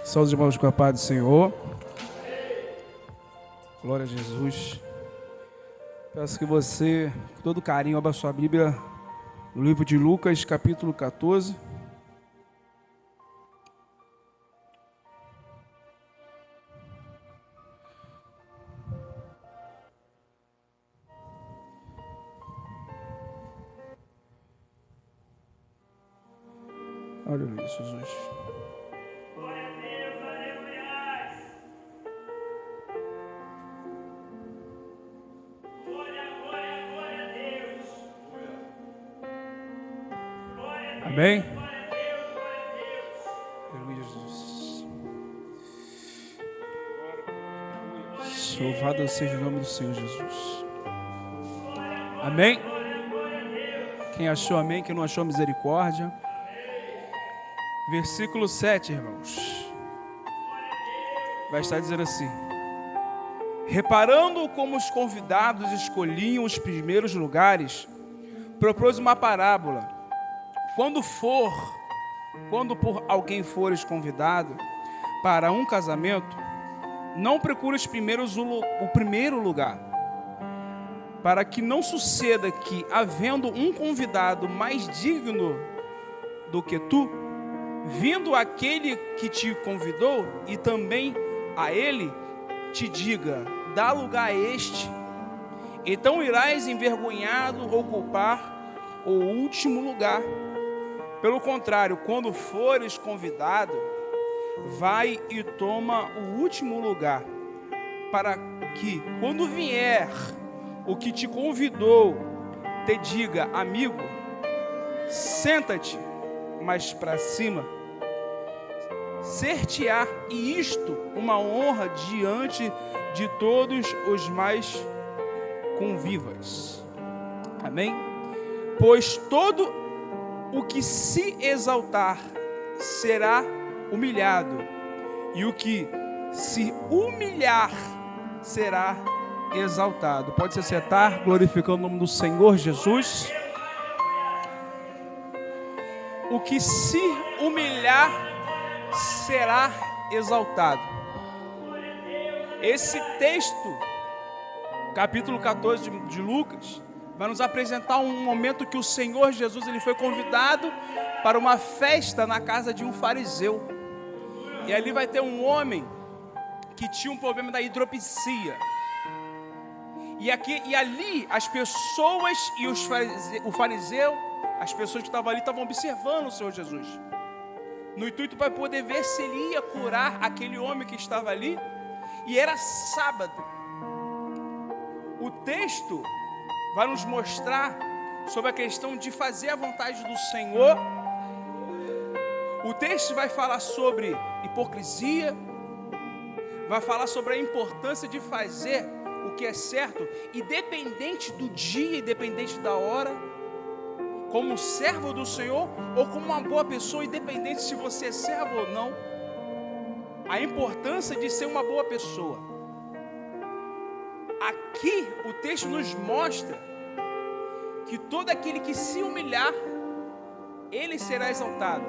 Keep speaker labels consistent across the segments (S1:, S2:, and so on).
S1: Saúde, irmãos, com a paz do Senhor. Glória a Jesus. Peço que você, com todo carinho, abra sua Bíblia no livro de Lucas, capítulo 14. Aleluia, Jesus. Amém? Aleluia, Jesus. Louvado seja o nome do Senhor Jesus. Amém? Quem achou amém, quem não achou misericórdia. Versículo 7, irmãos. Vai estar dizendo assim: reparando como os convidados escolhiam os primeiros lugares, propôs uma parábola. Quando por alguém fores convidado para um casamento, não procures o primeiro lugar, para que não suceda que, havendo um convidado mais digno do que tu, vindo aquele que te convidou e também a ele, te diga: dá lugar a este, então irás envergonhado ocupar o último lugar. Pelo contrário, quando fores convidado, vai e toma o último lugar, para que, quando vier o que te convidou, te diga: amigo, senta-te mais para cima. Ser-te-á isto uma honra diante de todos os mais convivas. Amém? Pois todo o que se exaltar será humilhado, e o que se humilhar será exaltado. Pode se sentar, glorificando o nome do Senhor Jesus. O que se humilhar será exaltado. Esse texto, capítulo 14 de Lucas, vai nos apresentar um momento que o Senhor Jesus ele foi convidado para uma festa na casa de um fariseu. E ali vai ter um homem que tinha um problema da hidropisia. E ali as pessoas e o fariseu, as pessoas que estavam ali, estavam observando o Senhor Jesus, no intuito para poder ver se ele ia curar aquele homem que estava ali. E era sábado. O texto vai nos mostrar sobre a questão de fazer a vontade do Senhor. O texto vai falar sobre hipocrisia, vai falar sobre a importância de fazer o que é certo, independente do dia, independente da hora, como um servo do Senhor ou como uma boa pessoa, independente se você é servo ou não. A importância de ser uma boa pessoa. Aqui o texto nos mostra que todo aquele que se humilhar, ele será exaltado.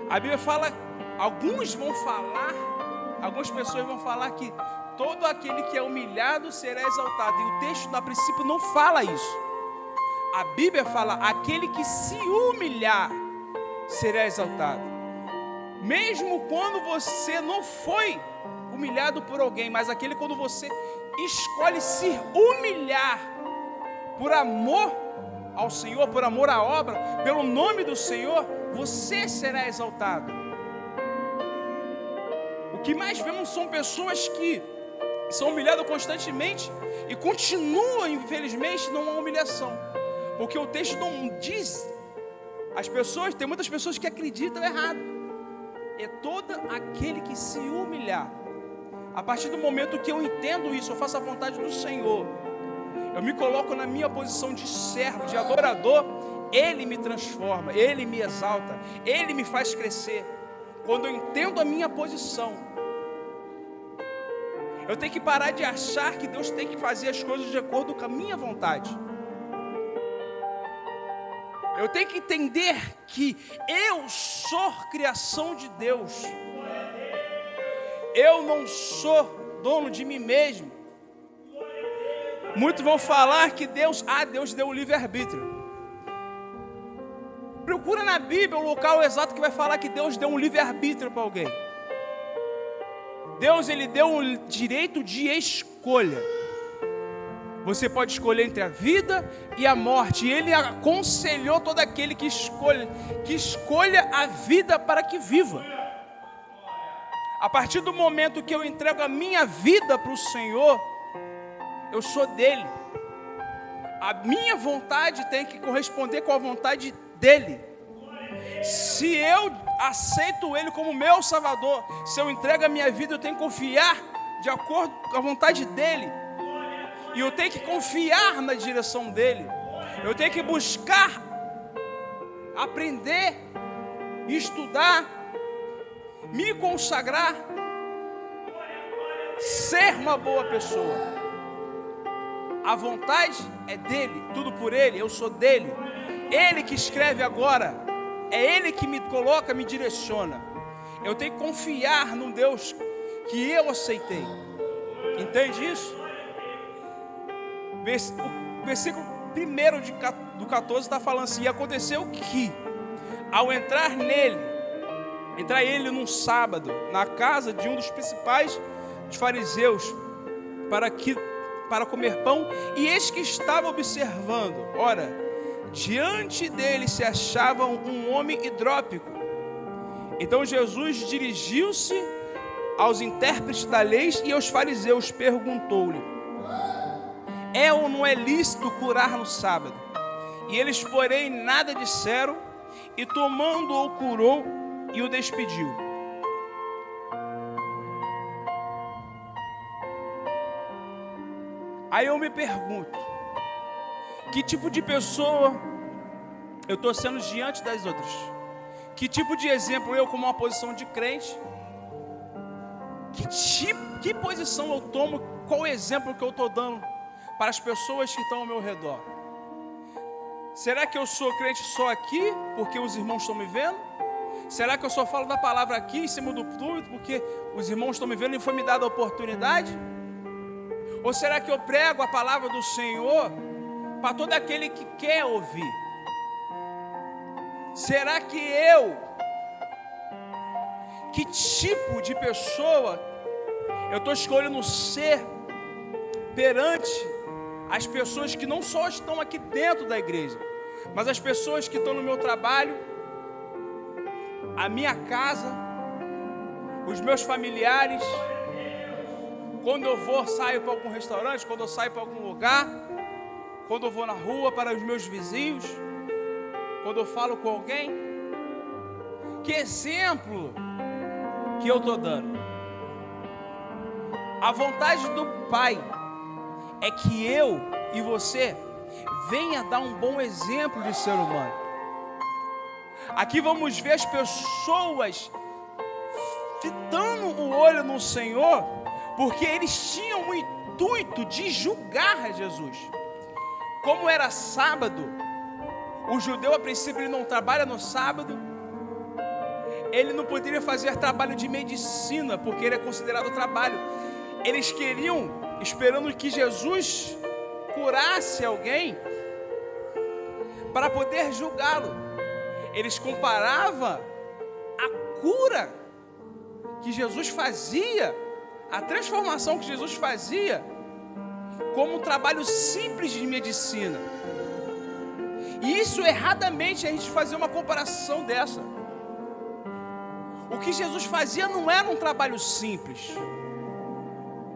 S1: A Bíblia fala, algumas pessoas vão falar que todo aquele que é humilhado será exaltado. E o texto, a princípio, não fala isso. A Bíblia fala, aquele que se humilhar será exaltado. Mesmo quando você não foi humilhado por alguém, mas aquele quando você escolhe se humilhar por amor ao Senhor, por amor à obra, pelo nome do Senhor, você será exaltado. O que mais vemos são pessoas que são humilhadas constantemente e continuam, infelizmente, numa humilhação, porque o texto não diz. Tem muitas pessoas que acreditam errado. É todo aquele que se humilhar. A partir do momento que eu entendo isso, eu faço a vontade do Senhor, eu me coloco na minha posição de servo, de adorador, Ele me transforma, Ele me exalta, Ele me faz crescer. Quando eu entendo a minha posição, eu tenho que parar de achar que Deus tem que fazer as coisas de acordo com a minha vontade. Eu tenho que entender que eu sou criação de Deus. Eu não sou dono de mim mesmo. Muitos vão falar que Deus deu o livre-arbítrio. Procura na Bíblia o local exato que vai falar que Deus deu um livre-arbítrio para alguém. Deus, ele deu um direito de escolha. Você pode escolher entre a vida e a morte. E ele aconselhou todo aquele que escolha a vida para que viva. A partir do momento que eu entrego a minha vida para o Senhor, eu sou dele. A minha vontade tem que corresponder com a vontade dele. Se eu aceito ele como meu Salvador, se eu entrego a minha vida, eu tenho que confiar de acordo com a vontade dele. E eu tenho que confiar na direção dele. Eu tenho que buscar aprender, estudar, me consagrar, ser uma boa pessoa. A vontade é dele, tudo por ele, eu sou dele. Ele que escreve agora, é ele que me coloca, me direciona. Eu tenho que confiar num Deus que eu aceitei. Entende isso? O versículo 1 do 14 está falando assim: e aconteceu que, ao entrar ele num sábado, na casa de um dos principais fariseus, para comer pão, e eis que estava observando, ora, diante dele se achava um homem hidrópico. Então Jesus dirigiu-se aos intérpretes da lei e aos fariseus, perguntou-lhe: é ou não é lícito curar no sábado? E eles, porém, nada disseram, e tomando-o, curou e o despediu. Aí eu me pergunto, que tipo de pessoa eu estou sendo diante das outras? Que tipo de exemplo eu, como uma posição de crente, que posição eu tomo, qual o exemplo que eu estou dando para as pessoas que estão ao meu redor? Será que eu sou crente só aqui, porque os irmãos estão me vendo? Será que eu só falo da palavra aqui em cima do púlpito, porque os irmãos estão me vendo e foi me dada a oportunidade? Ou será que eu prego a palavra do Senhor para todo aquele que quer ouvir? Será que que tipo de pessoa eu estou escolhendo ser perante as pessoas que não só estão aqui dentro da igreja, mas as pessoas que estão no meu trabalho, a minha casa, os meus familiares, quando eu saio para algum restaurante, quando eu saio para algum lugar, quando eu vou na rua, para os meus vizinhos, quando eu falo com alguém? Que exemplo que eu estou dando? A vontade do Pai é que eu e você venha dar um bom exemplo de ser humano. Aqui vamos ver as pessoas fitando o olho no Senhor, porque eles tinham o intuito de julgar Jesus. Como era sábado, o judeu a princípio ele não trabalha no sábado, ele não poderia fazer trabalho de medicina, porque ele é considerado trabalho. Eles queriam, esperando que Jesus curasse alguém, para poder julgá-lo. Eles comparavam a cura que Jesus fazia, a transformação que Jesus fazia, como um trabalho simples de medicina. E isso erradamente a gente fazer uma comparação dessa. O que Jesus fazia não era um trabalho simples.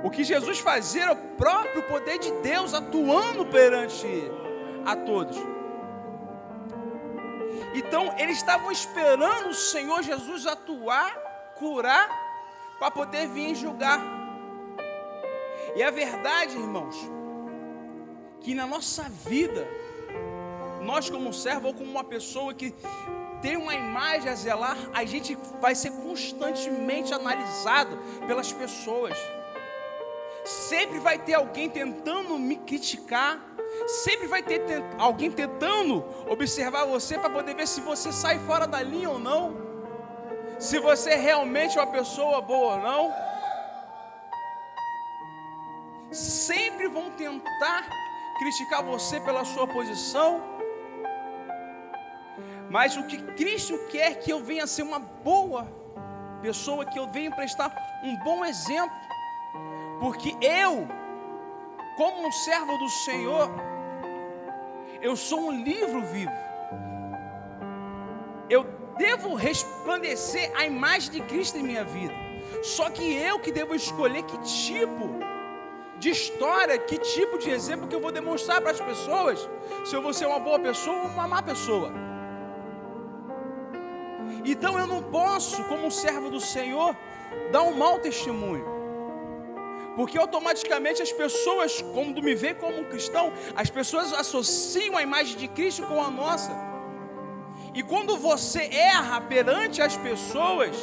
S1: O que Jesus fazia era o próprio poder de Deus atuando perante a todos. Então eles estavam esperando o Senhor Jesus atuar, curar, para poder vir julgar. E a verdade, irmãos, que na nossa vida, nós como servo ou como uma pessoa que tem uma imagem a zelar, a gente vai ser constantemente analisado pelas pessoas. Sempre vai ter alguém tentando me criticar, sempre vai ter alguém tentando observar você para poder ver se você sai fora da linha ou não, se você realmente é uma pessoa boa ou não. sempre vão tentar criticar você pela sua posição, mas o que Cristo quer é que eu venha ser uma boa pessoa, que eu venha prestar um bom exemplo, porque eu, como um servo do Senhor, eu sou um livro vivo. Eu devo resplandecer a imagem de Cristo em minha vida. Só que eu que devo escolher que tipo de história, que tipo de exemplo que eu vou demonstrar para as pessoas, se eu vou ser uma boa pessoa ou uma má pessoa. Então eu não posso, como um servo do Senhor, dar um mau testemunho, porque automaticamente as pessoas, quando me veem como um cristão, as pessoas associam a imagem de Cristo com a nossa. E quando você erra perante as pessoas,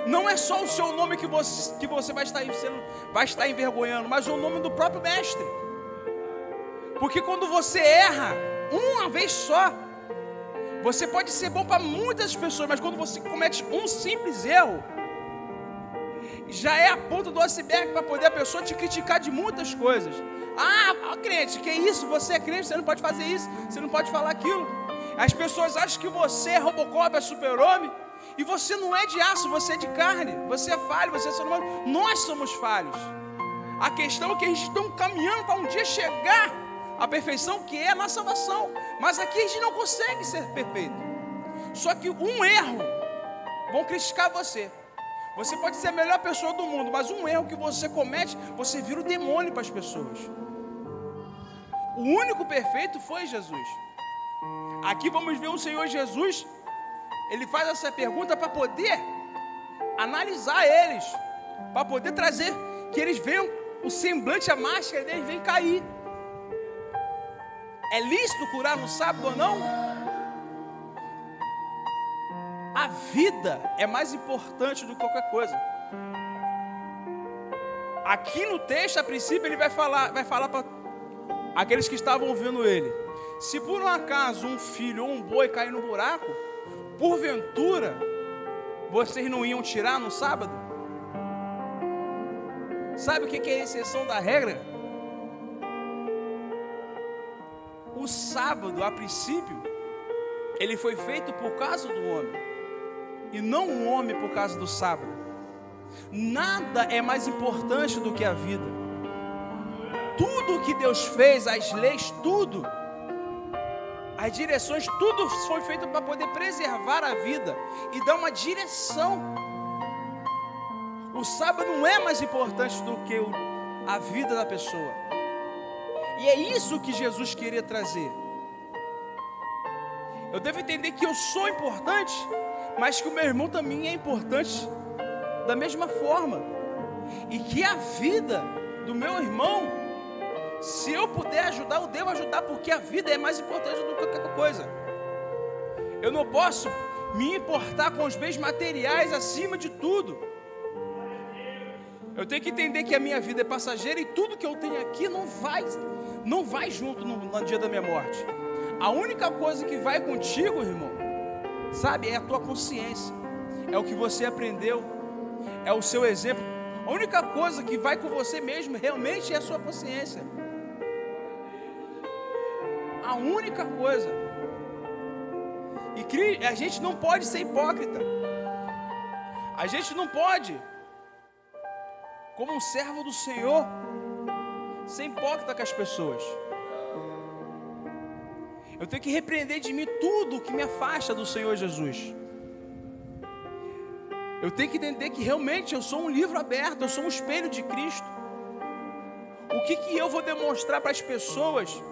S1: não é só o seu nome que você vai estar envergonhando, mas o nome do próprio mestre. Porque quando você erra uma vez só, você pode ser bom para muitas pessoas, mas quando você comete um simples erro, já é a ponta do iceberg para poder a pessoa te criticar de muitas coisas. Ah, crente, que isso? Você é crente, você não pode fazer isso, você não pode falar aquilo. As pessoas acham que você é Robocop, é super-homem, e você não é de aço, você é de carne, você é falho, você é ser humano. Nós somos falhos. A questão é que a gente está caminhando para um dia chegar à perfeição, que é na salvação. Mas aqui a gente não consegue ser perfeito. Só que um erro, vão criticar você. Você pode ser a melhor pessoa do mundo, mas um erro que você comete, você vira o demônio para as pessoas. O único perfeito foi Jesus. Aqui vamos ver o Senhor Jesus. Ele faz essa pergunta para poder analisar eles, para poder trazer que eles venham, o semblante, a máscara deles vem cair. É lícito curar no sábado ou não? A vida é mais importante do que qualquer coisa. Aqui no texto, a princípio, ele vai falar para aqueles que estavam ouvindo ele: se por um acaso um filho ou um boi cair no buraco, porventura vocês não iam tirar no sábado? Sabe o que é a exceção da regra? O sábado, a princípio, ele foi feito por causa do homem, e não o homem por causa do sábado. Nada é mais importante do que a vida. Tudo que Deus fez, as leis, tudo, as direções, tudo foi feito para poder preservar a vida e dar uma direção. O sábado não é mais importante do que a vida da pessoa. E é isso que Jesus queria trazer. Eu devo entender que eu sou importante, mas que o meu irmão também é importante da mesma forma. E que a vida do meu irmão, se eu puder ajudar, eu devo ajudar, porque a vida é mais importante do que qualquer coisa. Eu não posso me importar com os bens materiais acima de tudo. Eu tenho que entender que a minha vida é passageira e tudo que eu tenho aqui não vai junto no dia da minha morte. A única coisa que vai contigo, irmão, sabe, é a tua consciência, é o que você aprendeu, é o seu exemplo. A única coisa que vai com você mesmo realmente é a sua consciência. A única coisa. E a gente não pode ser hipócrita. A gente não pode, como um servo do Senhor, ser hipócrita com as pessoas. Eu tenho que repreender de mim tudo que me afasta do Senhor Jesus. Eu tenho que entender que realmente eu sou um livro aberto, eu sou um espelho de Cristo. O que eu vou demonstrar para as pessoas?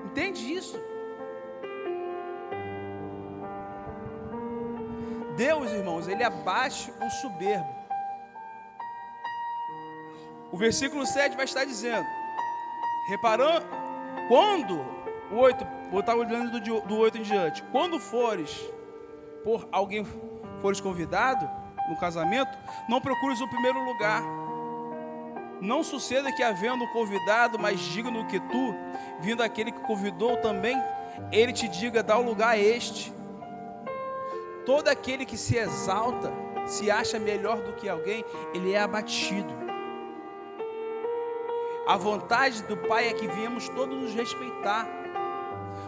S1: Entende isso? Deus, irmãos, Ele abate o soberbo. O versículo 7 vai estar dizendo, reparando, quando, o 8, vou estar olhando do 8 em diante, quando por alguém fores convidado no casamento, não procures o primeiro lugar. Não suceda que, havendo convidado mais digno que tu, vindo aquele que convidou também, ele te diga, dá o lugar a este. Todo aquele que se exalta se acha melhor do que alguém, ele é abatido. A vontade do Pai é que viemos todos nos respeitar.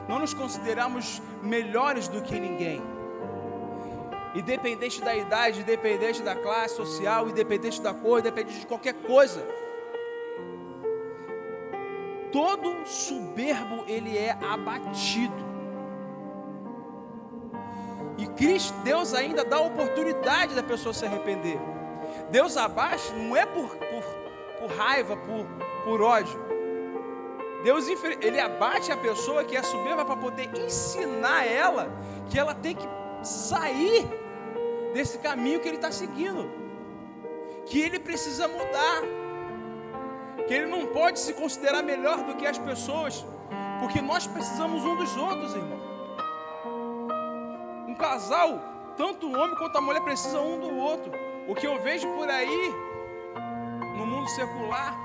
S1: Não nos consideramos melhores do que ninguém. Independente da idade, independente da classe social, independente da cor, independente de qualquer coisa. Todo soberbo, ele é abatido. E Cristo, Deus ainda dá a oportunidade da pessoa se arrepender. Deus abaixa, não é por raiva, por ódio. Deus, ele abate a pessoa que é soberba para poder ensinar ela que ela tem que sair desse caminho que ele está seguindo, que ele precisa mudar, que ele não pode se considerar melhor do que as pessoas, porque nós precisamos um dos outros, irmão. Um casal, tanto o homem quanto a mulher precisam um do outro. O que eu vejo por aí, no mundo secular,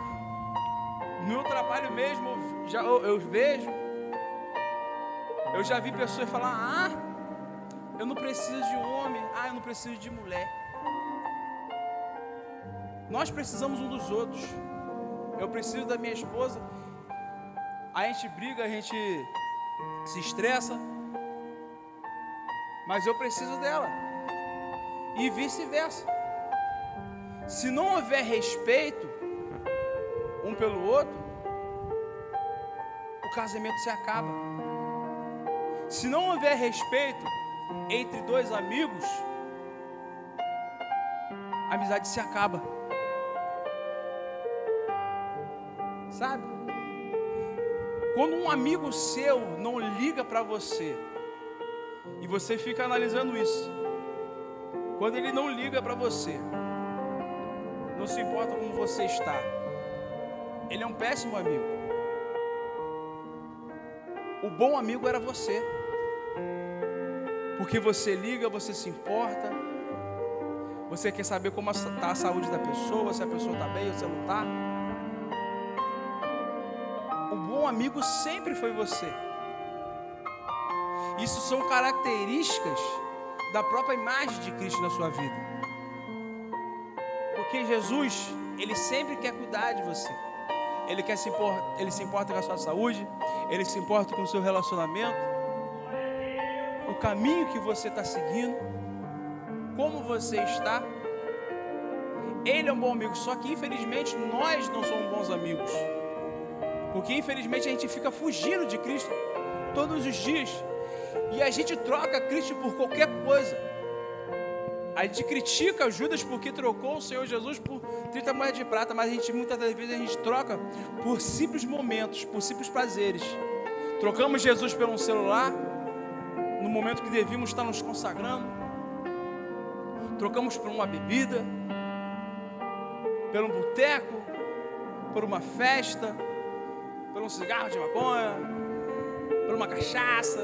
S1: no meu trabalho mesmo, eu já vi pessoas falar: eu não preciso de homem, eu não preciso de mulher. Nós precisamos um dos outros. Eu preciso da minha esposa. A gente briga, a gente se estressa, mas eu preciso dela. E vice-versa. Se não houver respeito um pelo outro, o casamento se acaba. Se não houver respeito entre dois amigos, a amizade se acaba. Sabe? Quando um amigo seu não liga para você, e você fica analisando isso, quando ele não liga para você, não se importa como você está, ele é um péssimo amigo. O bom amigo era você, porque você liga, você se importa, você quer saber como está a saúde da pessoa, se a pessoa está bem ou se ela não está. O bom amigo sempre foi você. Isso são características da própria imagem de Cristo na sua vida. Porque Jesus, ele sempre quer cuidar de você. Ele se importa com a sua saúde, ele se importa com o seu relacionamento, o caminho que você está seguindo, como você está. Ele é um bom amigo, só que infelizmente nós não somos bons amigos. Porque infelizmente a gente fica fugindo de Cristo todos os dias. E a gente troca Cristo por qualquer coisa. A gente critica Judas porque trocou o Senhor Jesus por 30 moedas de prata. Mas muitas das vezes a gente troca por simples momentos, por simples prazeres. Trocamos Jesus por um celular, no momento que devíamos estar nos consagrando. Trocamos por uma bebida, por um boteco, por uma festa, por um cigarro de maconha, por uma cachaça.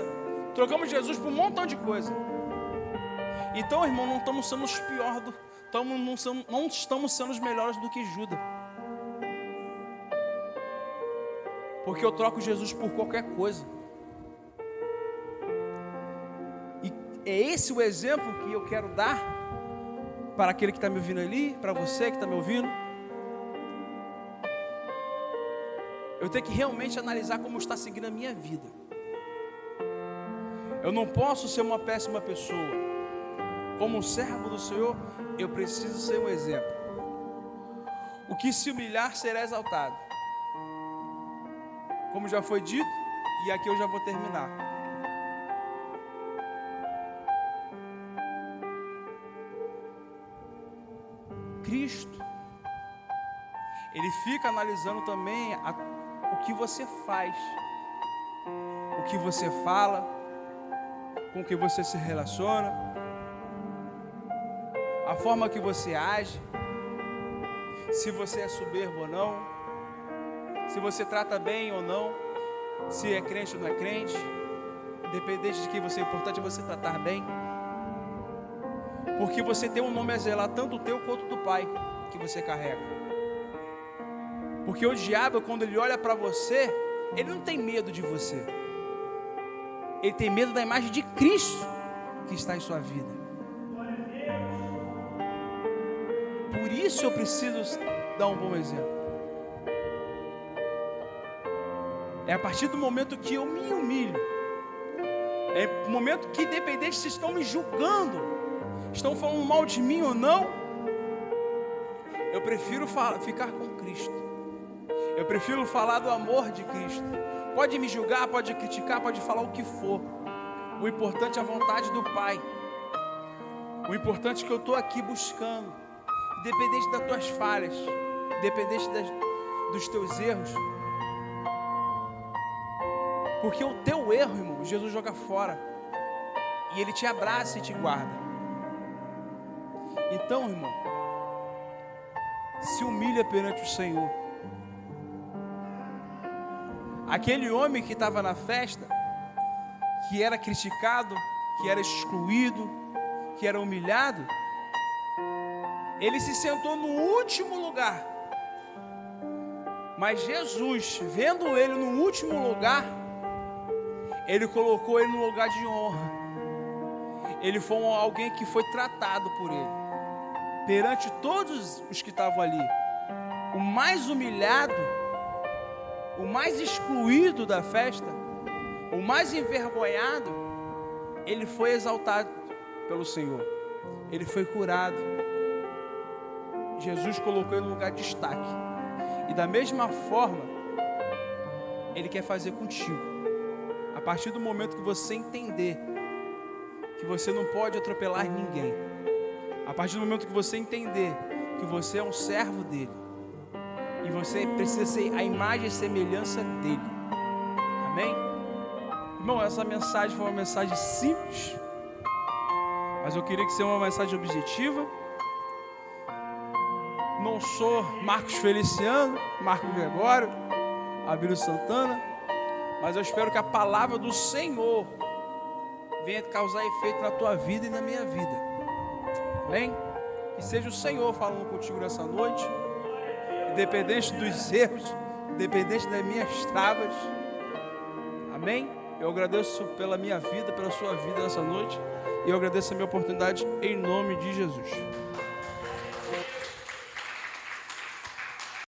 S1: Trocamos Jesus por um montão de coisa. Então, irmão, não estamos sendo os piores, não estamos sendo os melhores do que Judas. Porque eu troco Jesus por qualquer coisa. E é esse o exemplo que eu quero dar para aquele que está me ouvindo ali, para você que está me ouvindo. Eu tenho que realmente analisar como está seguindo a minha vida. Eu não posso ser uma péssima pessoa. Como um servo do Senhor, eu preciso ser um exemplo. O que se humilhar será exaltado. Como já foi dito, e aqui eu já vou terminar. Cristo, ele fica analisando também o que você faz, o que você fala, com que você se relaciona, a forma que você age, se você é soberbo ou não, se você trata bem ou não, se é crente ou não é crente. Independente de quem você é, importante é você tratar bem, porque você tem um nome a zelar, tanto o teu quanto do Pai que você carrega. Porque o diabo, quando ele olha para você, ele não tem medo de você, ele tem medo da imagem de Cristo que está em sua vida. isso eu preciso dar um bom exemplo. É a partir do momento que eu me humilho. É o momento que, independente se estão me julgando, estão falando mal de mim ou não, eu prefiro ficar com Cristo. Eu prefiro falar do amor de Cristo. Pode me julgar, pode criticar, pode falar o que for. O importante é a vontade do Pai. O importante é que eu estou aqui buscando, independente das tuas falhas, independente dos teus erros. Porque o teu erro, irmão, Jesus joga fora. E Ele te abraça e te guarda. Então, irmão, se humilha perante o Senhor. Aquele homem que estava na festa, que era criticado, que era excluído, que era humilhado, ele se sentou no último lugar. Mas Jesus, vendo ele no último lugar, Ele colocou ele no lugar de honra. Ele foi alguém que foi tratado por ele. Perante todos os que estavam ali, o mais humilhado, o mais excluído da festa, o mais envergonhado, ele foi exaltado pelo Senhor. Ele foi curado. Jesus colocou ele no lugar de destaque. E da mesma forma, Ele quer fazer contigo. A partir do momento que você entender que você não pode atropelar ninguém, a partir do momento que você entender que você é um servo dele, e você precisa ser a imagem e semelhança dele. Amém? Irmão, essa mensagem foi uma mensagem simples, mas eu queria que seja uma mensagem objetiva. Não sou Marcos Feliciano, Marco Gregório, Abílio Santana, mas eu espero que a palavra do Senhor venha causar efeito na tua vida e na minha vida. Amém? Que seja o Senhor falando contigo nessa noite, independente dos erros, independente das minhas travas. Amém? Eu agradeço pela minha vida, pela sua vida nessa noite, e eu agradeço a minha oportunidade em nome de Jesus.